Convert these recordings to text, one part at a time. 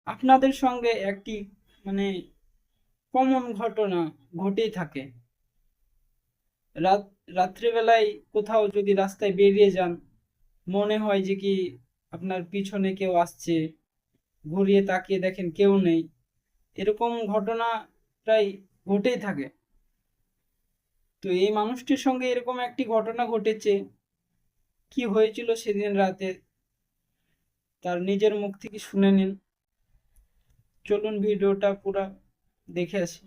আপনাদের সঙ্গে একটি মানে কমন ঘটনা ঘটেই থাকে। রাত রাত্রিবেলায় কোথাও যদি রাস্তায় বেরিয়ে যান, মনে হয় যে কি আপনার পিছনে কেউ আসছে, ঘুরিয়ে তাকিয়ে দেখেন কেউ নেই। এরকম ঘটনা প্রায় ঘটেই থাকে। তো এই মানুষটির সঙ্গে এরকম একটি ঘটনা ঘটেছে। কি হয়েছিল সেদিন রাতে তার নিজের মুখ থেকে শুনে নিন। চলুন ভিডিওটা পুরো দেখে আসি।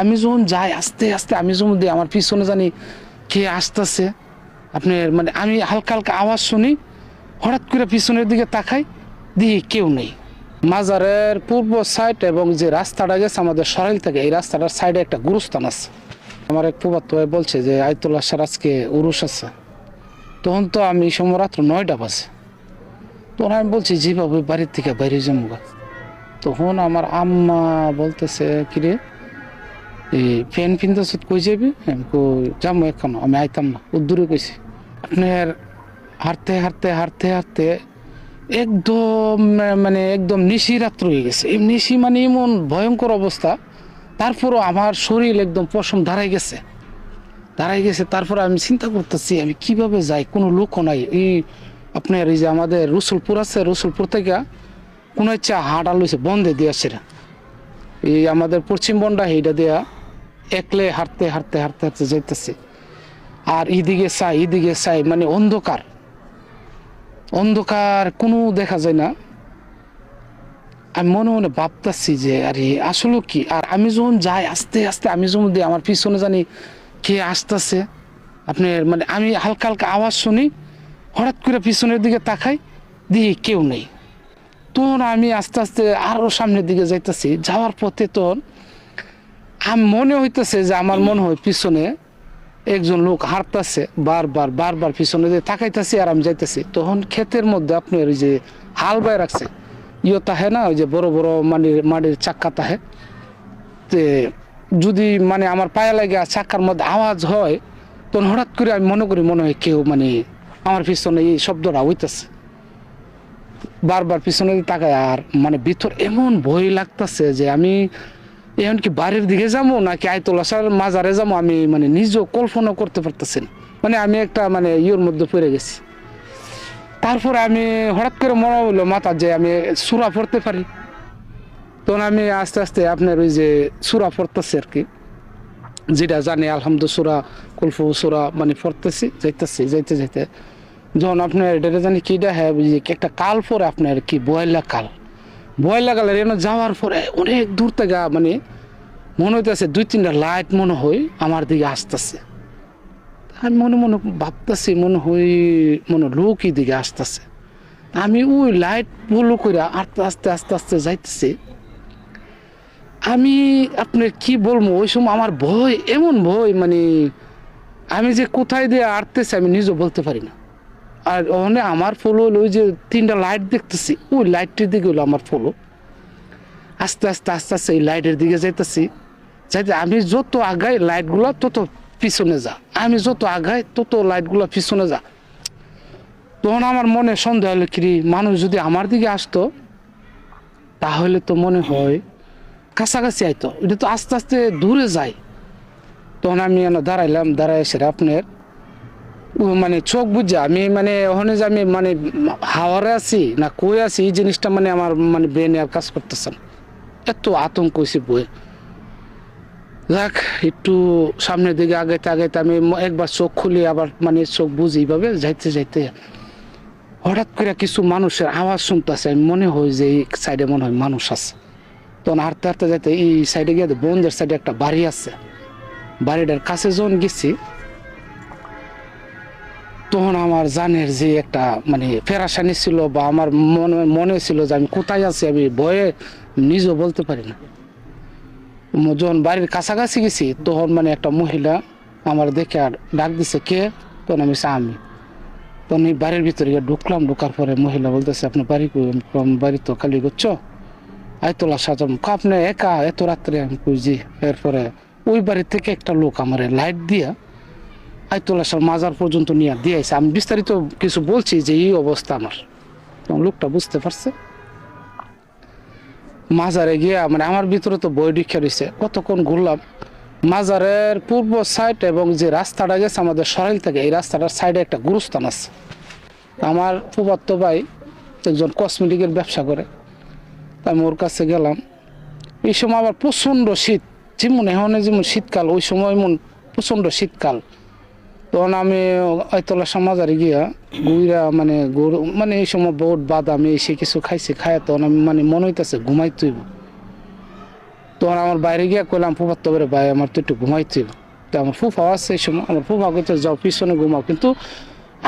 আমি যখন যাই আস্তে আস্তে, আমি যখন দিই আমার পিছনে জানি কে আসতেছে। আপনার মানে আমি হালকা হালকা আওয়াজ শুনি, হঠাৎ করে পিছনের দিকে তাকাই, দেখি কেউ নেই। মাজারের পূর্ব সাইড এবং যে রাস্তাটা গেছে আমাদের সরাইল থেকে, এই রাস্তাটার সাইডে একটা গুরুস্থান আছে। আমার এক ফুফাতো ভাই বলছে যে আয়তুল্লাহ স্যার আজকে উরুস আছে। তখন তো আমি সময় রাত্র 9টা বাজে। তখন আমি বলছি যেভাবে বাড়ির থেকে বাইরে যাবো। তখন আমার আম্মা বলতেছে কিরে এই ফ্যান কিনতেছ কই যাবি? আমি কই যাবো এখন, আমি আইতাম না, দূরে কইছি। আপনার হাঁটতে হাঁটতে হাঁটতে হাঁটতে একদম মানে একদম নিশি রাত্র হয়ে গেছে। এই নিশি মানে এমন ভয়ঙ্কর অবস্থা। তারপরও আমার শরীর একদম পশম দাঁড়াই গেছে। তারপরে আমি চিন্তা করতেছি আমি কিভাবে যাই, কোনো লোকও নাই। এই আপনার এই যে আমাদের রসুলপুর আছে, রসুলপুর থেকে কোনো ইচ্ছা হাঁটা লইছে বন্ধে দিয়ে আসছে। এই আমাদের পশ্চিম বন্ডা এইটা দেয়া একলে হাঁটতে হাঁটতে হাঁটতে হাঁটতে যাইতেছে। আর এদিকে চাই মানে অন্ধকার অন্ধকার, কোনো দেখা যায় না। আমি মনে মনে ভাবতেছি যে আরে আসলে কি। আর আমি যখন যাই আস্তে আস্তে, আমি যখন দিই আমার পিছনে জানি কে আসতেছে। আপনার মানে আমি হালকা হালকা আওয়াজ শুনি, হঠাৎ করে পিছনের দিকে তাকাই, দেখি কেউ নেই। তখন আমি আস্তে আস্তে আরো সামনের দিকে যাইতেছি। যাওয়ার পথে তখন আমি মনে হইতেছে যে আমার মনে হয় পিছনে একজন লোক হাঁটতেছে। বারবার বারবার পিছনে দিয়ে তাকাইতেছি আর আমি যাইতেছি। তখন ক্ষেতের মধ্যে আপনার ওই যে হাল বাই রাখছে তাহে না, ওই যে বড় বড় মাটির চাক্কা তাহে। তে যদি মানে আমার পায়ে লাগে আর চাক্কার মধ্যে আওয়াজ হয়, তখন হঠাৎ করে আমি মনে হয় কেউ মানে আমার পিছনে এই শব্দটা হইতেছে। বারবার পিছনে দিয়ে তাকায় আর মানে ভিতর এমন ভয় লাগতেছে যে আমি এমনকি বাড়ির দিকে যাবো নাকি আয়তুল্লাহ মাজারে যাবো, আমি মানে নিজেও কল্পনা করতে পারতেছি না। মানে আমি একটা মানে মধ্যে পড়ে গেছি। তারপরে আমি হঠাৎ করে মনে হইলো মাথা যে আমি সূরা পড়তে পারি। তখন আমি আস্তে আস্তে আপনার ওই যে সূরা পড়তেছি আর কি, যেটা জানি আলহামদুলিল্লাহ সূরা, কুলফু সূরা মানে পড়তেছি, যাইতে যখন আপনার এটা জানি কিটা হ্যাঁ একটা কাল পরে আপনার কি বয়লা কালের যাওয়ার পরে অনেক দূর থেকে মানে মনে হইতেছে 2-3টা লাইট মনে হয় আমার দিকে আসতেছে। আমি মনে মনে ভাবতেছি মনে লোকই দিকে আসতেছে। আমি ওই লাইট ফলো করে আস্তে আস্তে আস্তে আস্তে যাইতেছি। আমি আপনার কি বলবো, ওই সময় আমার ভয়, এমন ভয় মানে আমি যে কোথায় দিয়ে আটতেছি আমি নিজেও বলতে পারি না। আর ওখানে আমার ফলো হলো ওই যে 3টা লাইট দেখতেছি, ওই লাইটটির দিকে হলো আমার ফলো। আস্তে আস্তে আস্তে আস্তে এই লাইটের দিকে যাইতে আমি যত আগাই লাইটগুলো তত পিছনে যা, আমি যত আগাই তত লাইটগুলো পিছনে যা। তখন আমার মনে সন্দেহ হলো কি মানুষ যদি আমার দিকে আসতো তাহলে তো মনে হয় কাছাকাছি আইতো, এটা তো আস্তে আস্তে দূরে যায়। তখন আমি দাঁড়ায় এসে আপনার মানে চোখ বুঝা আমি মানে ওখানে যে আমি মানে হাওয়ারে আছি না কই আছি এই জিনিসটা মানে আমার মানে ব্রেনে আর কাজ করতেছে না। এত আতঙ্ক হয়েছে বই। যাক, একটু সামনের দিকে আগাইতে আগাইতে আমি একবার চোখ খুলি আবার মানে চোখ বুঝি, এইভাবে যাইতে হঠাৎ করে কিছু মানুষের আওয়াজ শুনতেছে। আমি মনে হয় যে এই সাইডে মনে হয় মানুষ আছে। তখন হাঁটতে হাঁটতে যাইতে এই সাইডে গিয়ে বন্ধের সাইডে একটা বাড়ি আছে। বাড়িটার কাছে যখন গেছি তখন আমার জানের যে একটা মানে ফেরাসানি ছিল বা আমার মনে ছিল যে আমি কোথায় আছি, আমি ভয়ে নিজেও বলতে পারি না। যখন বাড়ির কাছাকাছি গেছি তখন মানে একটা মহিলা আমার দেখে আর ডাক দিছে কে, তখন আমি তখন এই বাড়ির ভিতরে ঢুকলাম। ঢোকার পরে মহিলা বলতেছে আপনার বাড়ি কই? বাড়ি তো খালি করছো আয়তলা সাজাম, আপনি একা এত রাত্রে? আমি কইছি। এরপরে ওই বাড়ি থেকে একটা লোক আমার লাইট দিয়া আয়তুল্লাহ মাজার পর্যন্ত নিয়ে দিয়ে আসে। আমি বিস্তারিত কিছু বলছি যে এই অবস্থা আমার। তখন লোকটা বুঝতে পারছে। মাজারে গিয়া মানে আমার ভিতরে তো বই ঢুকে রয়েছে, কতক্ষণ ঘুরলাম। মাজারের পূর্ব সাইড এবং যে রাস্তাটা গেছে আমাদের সরাইল থেকে, এই রাস্তাটার সাইডে একটা গুরুস্থান আছে। আমার ফুফাতো ভাই একজন কসমেটিকের ব্যবসা করে, আমি ওর কাছে গেলাম। এই সময় আবার প্রচণ্ড শীত, যেমন এখন যেমন শীতকাল, ওই সময় এমন প্রচণ্ড শীতকাল। তখন আমি ওইতলা সমাজারে গিয়া গুইরা মানে গরু মানে এই সময় বহুত বাদাম এসে কিছু খাইছি, খায় তখন আমি মানে মনে হইতেছে ঘুমাই তুইব। তখন আমার বাইরে গিয়া কইলাম ফুফার তো ভাই আমার তো একটু ঘুমাই তুইব। তো আমার ফুফা আছে এই সময়, আমার ফুফা কইতে যাও পিছনে ঘুমাও, কিন্তু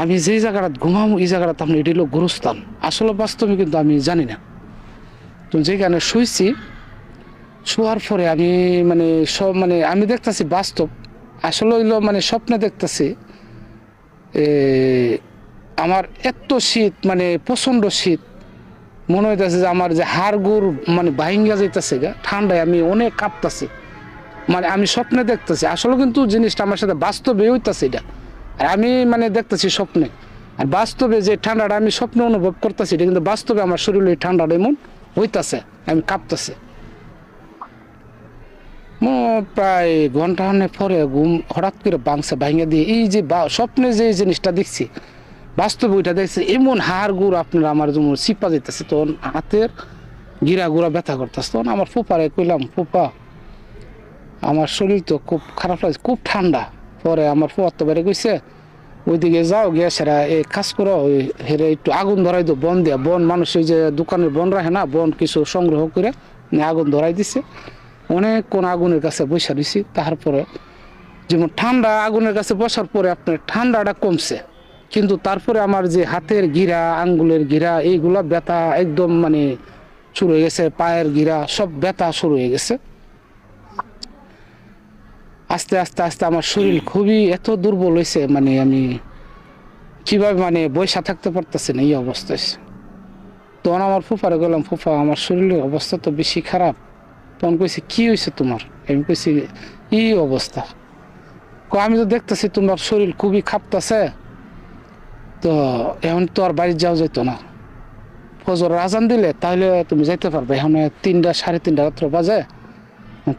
আমি যেই জায়গাটা ঘুমাবো এই জায়গাটা আপনার এটি হলো গুরুস্থান, আসলে বাস্তবে কিন্তু আমি জানি না। তো যেখানে শুইছি, শোয়ার পরে আমি মানে সব মানে আমি দেখতেছি বাস্তব, আসলে হইলো মানে স্বপ্নে দেখতেছি আমার এত শীত, মানে প্রচণ্ড শীত, মনে হইতেছে যে আমার যে হাড় গুড় মানে ভাইঙ্গা যাইতেছে গা ঠান্ডায়, আমি অনেক কাঁপতেছি। মানে আমি স্বপ্নে দেখতেছি, আসলে কিন্তু জিনিসটা আমার সাথে বাস্তবে হইতেছে এটা, আর আমি মানে দেখতেছি স্বপ্নে। আর বাস্তবে যে ঠান্ডাটা আমি স্বপ্নে অনুভব করতেছি, এটা কিন্তু বাস্তবে আমার শরীরে এই ঠান্ডাটা এমন হইতেছে, আমি কাঁপতেছি। প্রায় ঘন্টাখানেক পরে ঘুম হঠাৎ করে বাংসে ভাঙে দিয়ে এই যে স্বপ্নে যে জিনিসটা দেখছি বাস্তবে ওইটা দেখছি, এমন হাড় গুড় আপনার আমার যেমন চিপা যেতেছে, তখন হাতের গিরা গুড়া ব্যথা করতেছে। তখন আমার ফুপারে কইলাম ফুপা আমার শরীর তো খুব খারাপ লাগছে, খুব ঠান্ডা। পরে আমার ফুপার তো বেড়ে কইছে ওইদিকে যাও গিয়ে সেরা এই কাজ করো, ওই হেরে একটু আগুন ধরাই দো, বন দিয়া বন মানুষ ওই যে দোকানের বন রাখে না, বন কিছু সংগ্রহ করে আগুন ধরাই দিছে। অনেকক্ষণ আগুনের কাছে বসে দিছি, তারপরে যেমন ঠান্ডা আগুনের কাছে বসার পরে আপনার ঠান্ডাটা কমছে, কিন্তু তারপরে আমার যে হাতের গিরা আঙ্গুলের গিরা এইগুলা ব্যথা একদম মানে শুরু হয়ে গেছে, পায়ের গিরা সব ব্যথা শুরু হয়ে গেছে। আস্তে আস্তে আস্তে আমার শরীর খুবই এত দুর্বল হয়েছে, মানে আমি কিভাবে মানে বসে থাকতে পারতেছি না, এই অবস্থায়। তখন আমার ফুফারে গেলাম ফুফা আমার শরীরের অবস্থা তো বেশি খারাপ। তখন কইছে কি হয়েছে তোমার? আমি কইছি এই অবস্থা। আমি তো দেখতেছি তোমার শরীর খুবই খাপতাছে, তো এখন তো আর বাড়ি যাওয়া যেত না, ফজর আজান দিলে তাহলে তুমি যাইতে পারবে, এখন 3টা 3:30 রাত্র বাজে,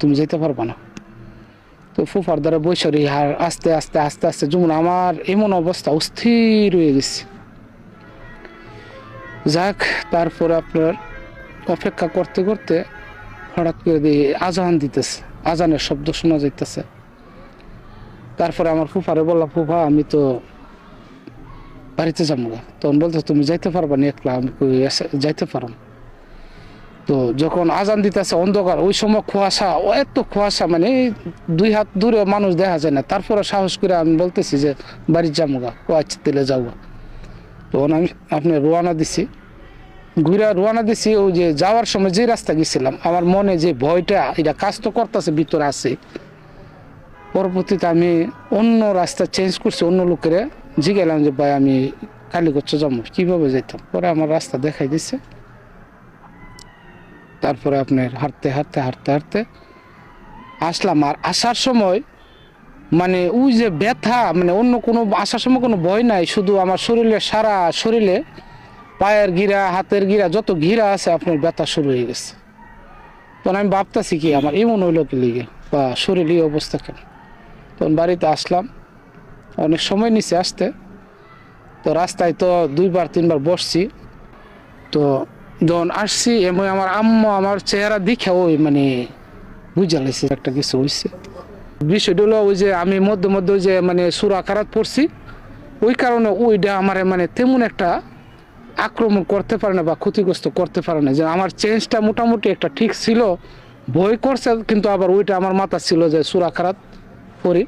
তুমি যেতে পারবে না। তো ফুফার দ্বারা বৈশারি আর আস্তে আস্তে আস্তে আস্তে যেমন আমার এমন অবস্থা অস্থির হয়ে গেছে। যাক, তারপরে আপনার অপেক্ষা করতে করতে হঠাৎ করে দিয়ে আজান দিতেছে, আজানের শব্দ শোনা যাইতেছে। তারপরে আমার ফুফারে বললাম ফুফা আমি তো বাড়িতে যাবো। তখন বলতো তুমি যাইতে পারবা না একলা? আমি যাইতে পারো। তো যখন আজান দিতেছে অন্ধকার, ওই সময় কুয়াশা, এত কুয়াশা মানে 2 হাত দূরে মানুষ দেখা যায় না, তারপরে সাহস করে আমি বলতেছি যে বাড়ি যাবো গা, আচ্ছা তেলে যাবো। তখন আমি আপনি রোয়ানা দিছি, ঘুরে রোয়ানা দিছি। ওই যে যাওয়ার সময় যে রাস্তা গেছিলাম, আমার মনে যে ভয়টা এটা কাজ তো করতেছে ভিতরে আছে, পরবর্তীতে আমি অন্য রাস্তা চেঞ্জ করছি, অন্য লোকের জিজ্ঞাসলাম যে ভাই আমি কালীগঞ্জ যাবো, কীভাবে যেতাম? পরে আমার রাস্তা দেখাই দিছে। তারপরে আপনার হাঁটতে হাঁটতে হাঁটতে হাঁটতে আসলাম। আর আসার সময় মানে ওই যে ব্যথা, মানে অন্য কোনো আসার সময় কোনো ভয় নাই, শুধু আমার শরীরে সারা শরীরে পায়ের গিরা হাতের গিরা যত গিরা আছে আপনার ব্যথা শুরু হয়ে গেছে। তখন আমি ভাবতেছি কি আমার এমন হইলো কি লিগে বা শরীর এই অবস্থা কেন। তখন বাড়িতে আসলাম, অনেক সময় নিচে আসতে, তো রাস্তায় তো 2বার 3বার বসছি। তো যখন আসছি এমন আমার আম্মা আমার চেহারা দেখে ওই মানে বুঝা লাগছে একটা কিছু হয়েছে। বিষয়টা হলো ওই যে আমি মধ্যে মধ্যে ওই যে মানে সূরা কারাত পড়ছি, ওই কারণে ওইটা আমার মানে তেমন একটা আক্রমণ করতে পারে না বা ক্ষতিগ্রস্ত করতে পারে না। যে আমার চেঞ্জটা মোটামুটি একটা ঠিক ছিল, ভয় করছে, কিন্তু আবার ওইটা আমার মাথা ছিল যে সূরা কারাত পড়ি।